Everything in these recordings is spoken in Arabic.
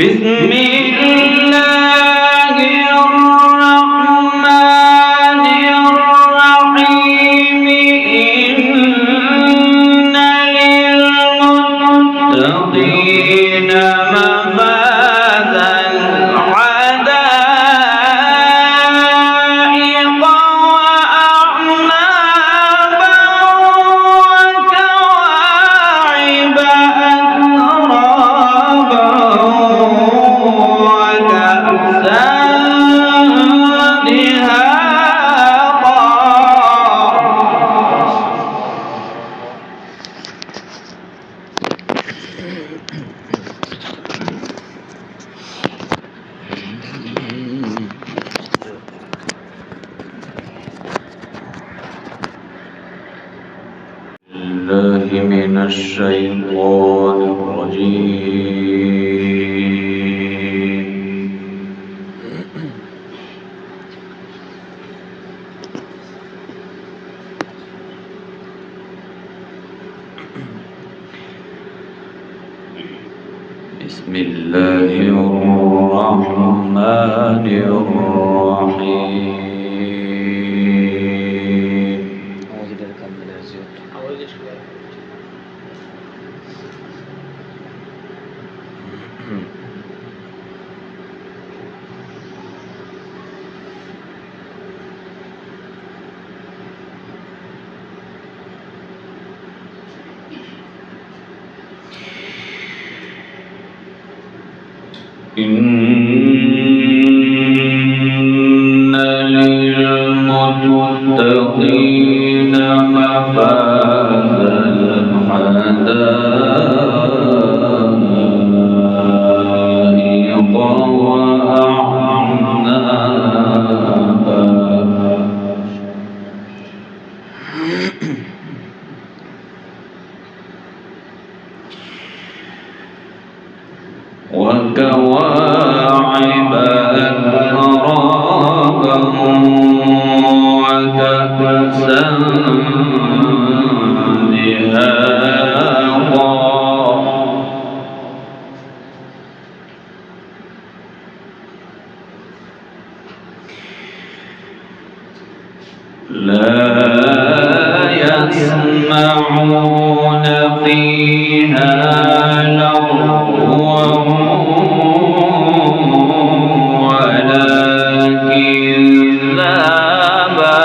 بسم الله الرحمن الرحيم إن للمتقين مفازا حدائق وأعنابا وكواعب أترابا وكأسا دهاقا بالله من الشيطان الرجيم بسم الله الرحمن الرحيم إن للمتقين مفازا حدائق وأعنابا وكواعب أترابا وكأسا دهاقا لا يسمعون فيها لغوا ولا كذابا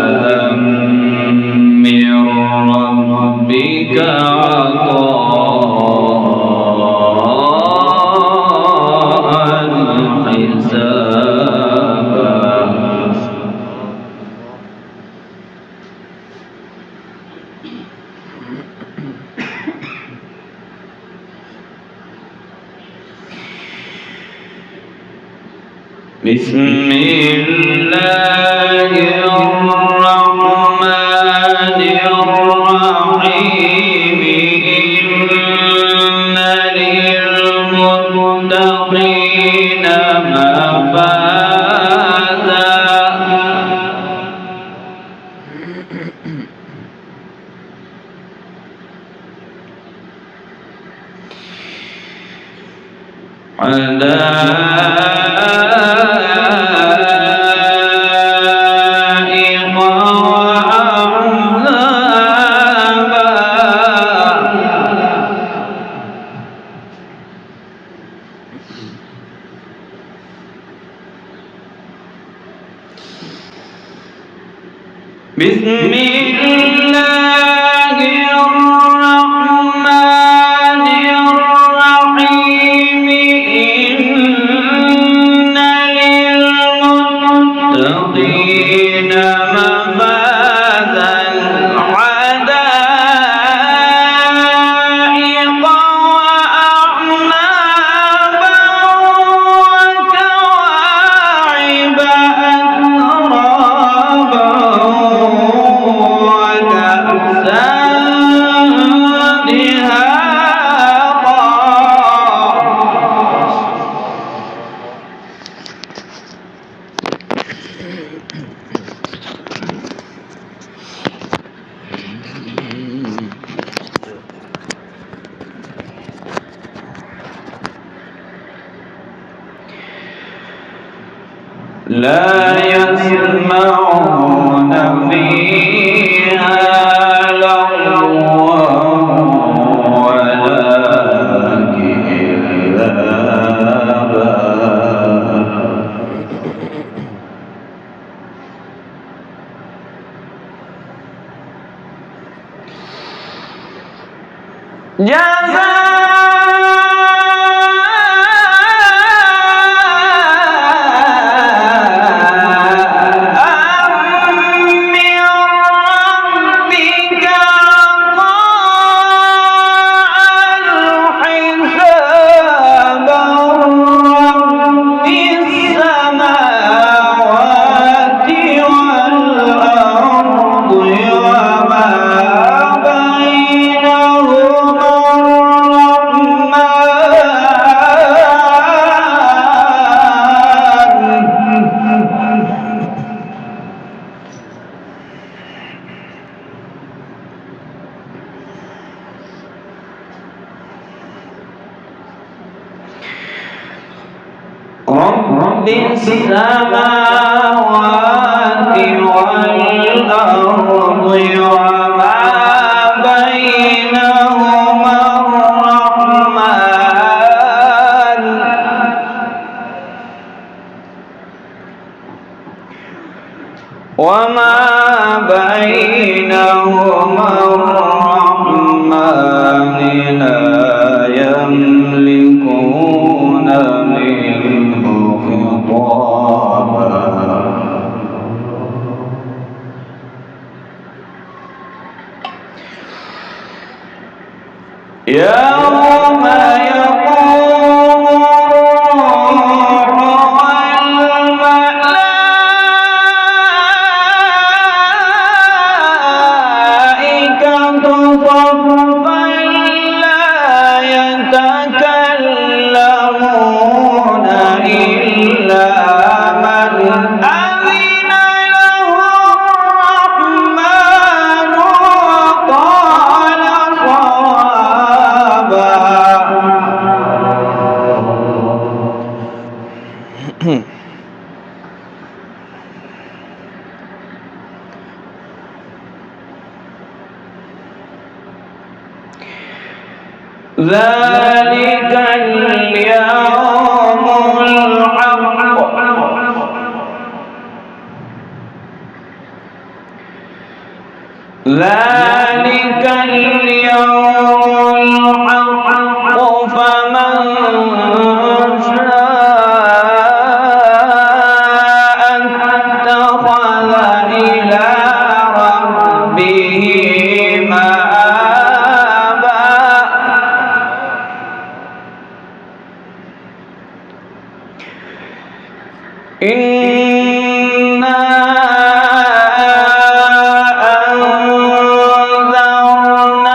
جزاء من ربك عطاء حسابا بسم الله الرحمن الرحيم إن للمتقين مفازا حدائق وأعنابا بسم الله الرحمن الرحيم إن للمتقين مفازا حدائق وأعنابا وكواعب أترابا لا يسمعون فيها لغوا ولا كذابا رب السماوات والأرض وما بينهما الرحمن وما بينهما الرحمن لا يملكون منه خطابا يوم يقوم الروح والملائكة صفا لا يتكلمون إلا من أذن له الرحمن وقال صوابا ذلك اليوم الحق ذلك اليوم الحق فمن شاء اتخذ إلى ربه مآبا إنا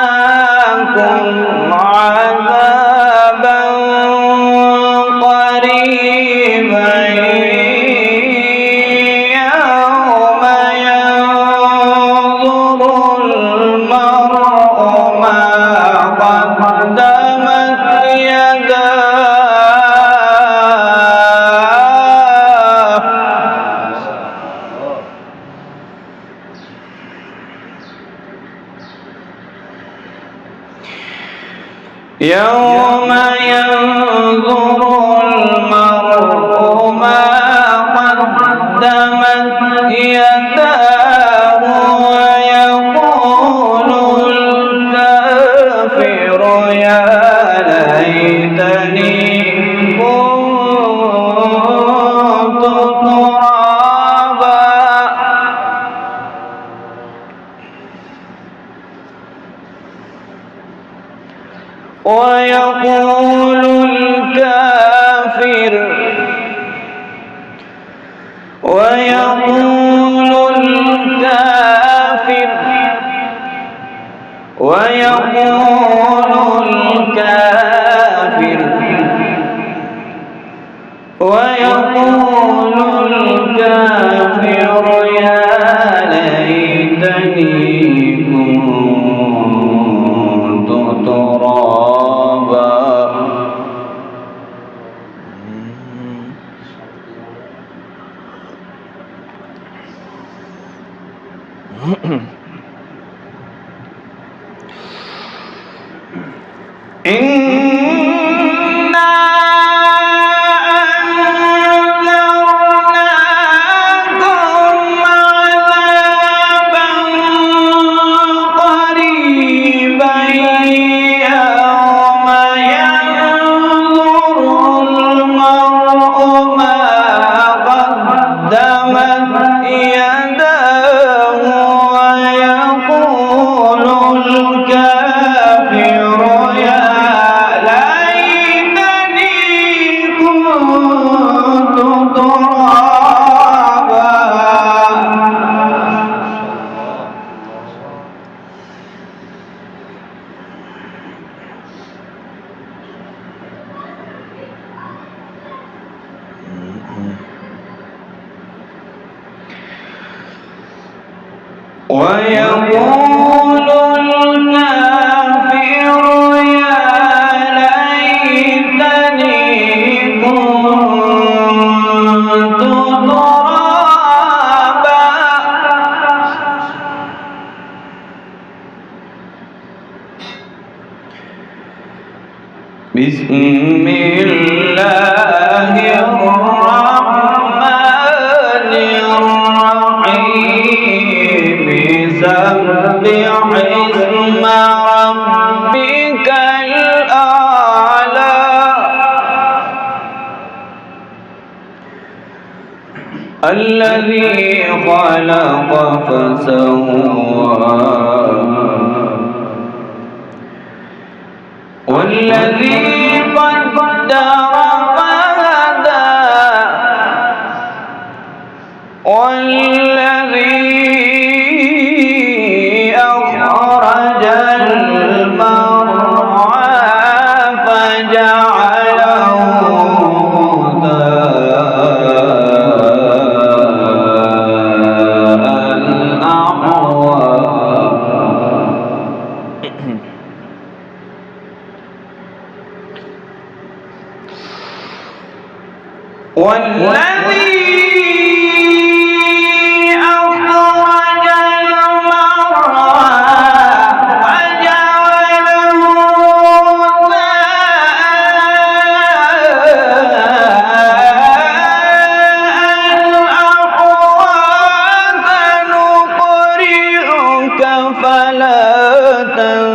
أنذرناكم عذابا قريبا يوم ينظر المرء ما قدمت يداه يوم ينظر المرء ما قدمت يداه ويقول الكافر يا ليتني كنت ترابا ويقول الكافر يا ليتني كنت ترابا ويقول الكافر يا ليتني كنت ترابا. بسم الله الرحمن الرحيم. سبح اسم ربك الأعلى الذي خلق فسوى والذي قدر فهدى والذي أخرج المرعى فجعله غثاء أحوى. والذي أخرج المرعى فجعله غثاء أحوى. سنقرئك فلا تنسى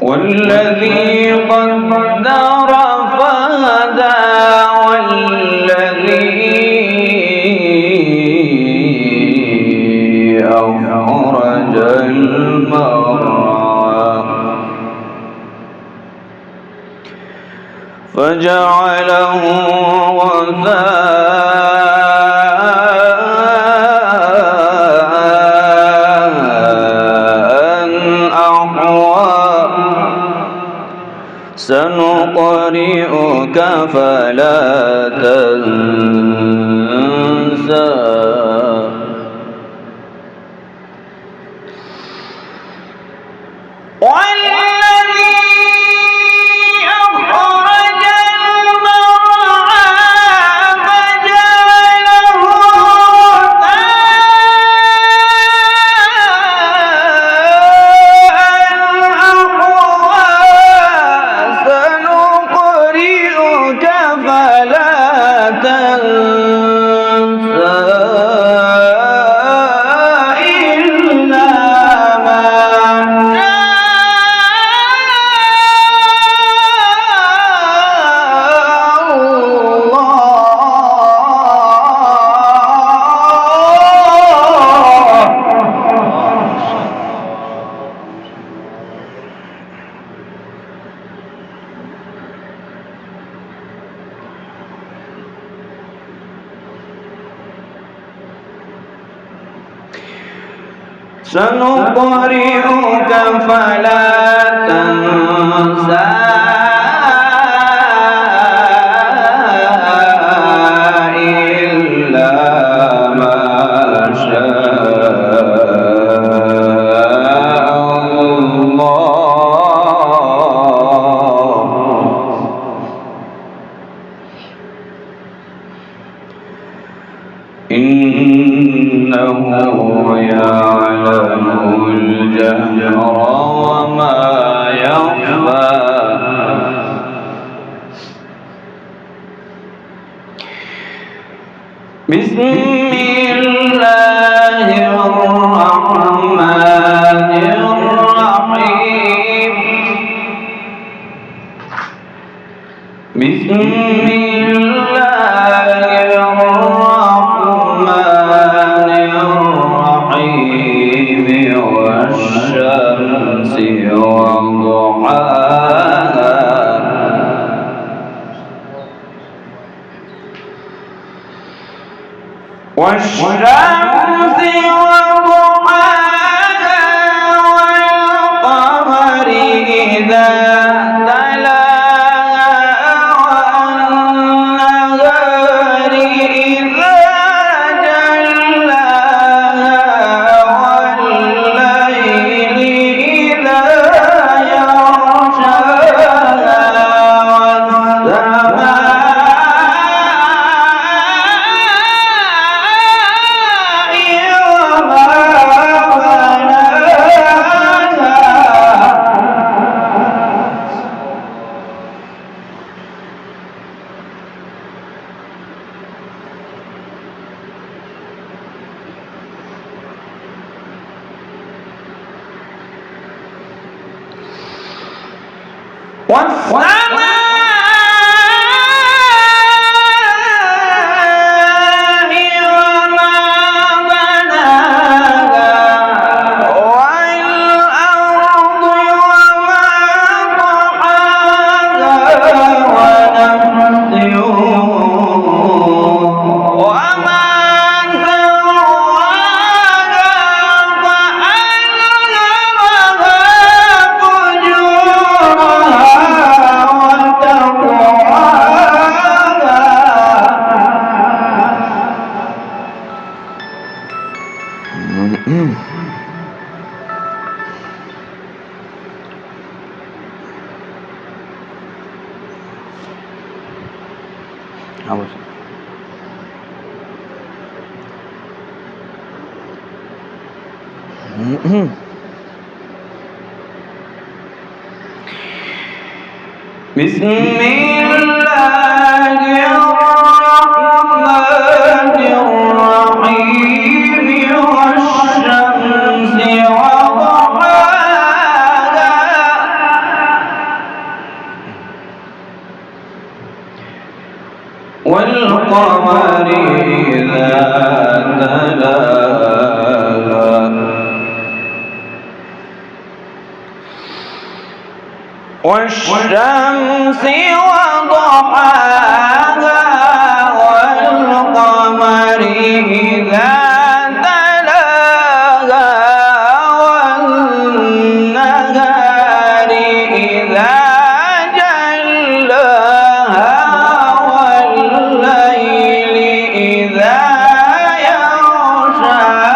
والذي قدر فهدى والذي أخرج المرعى فجعله غثاء أحوى. سنقرئك فلا تنسى والذي أخرج المرعى فجعله غثاء أحوى. سنقرئك فلا سنقرئك فلا تنسى إلا ما شاء إنه يعلم الجهر وما يخفى بسم الله الرحمن الرحيم بسم الله الرحمن الرحيم والشمس وضحاها والشمس وضحاها والقمر إذا بسم الله الرحمن الرحيم والشمس وضحاها والقمر إذا تلاها والشمس وضحاها والقمر إذا تلاها والنهار إذا جلاها والليل إذا يغشاها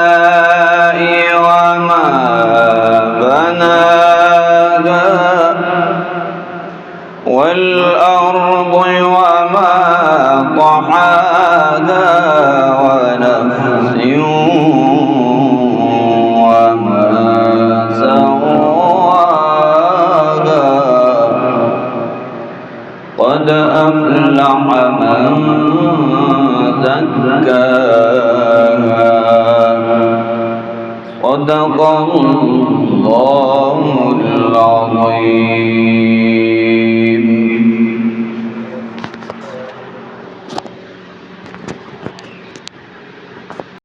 والسماء وما بناها والأرض وما طحاها ونفس وما سواها قد أفلح من زكاها صدق الله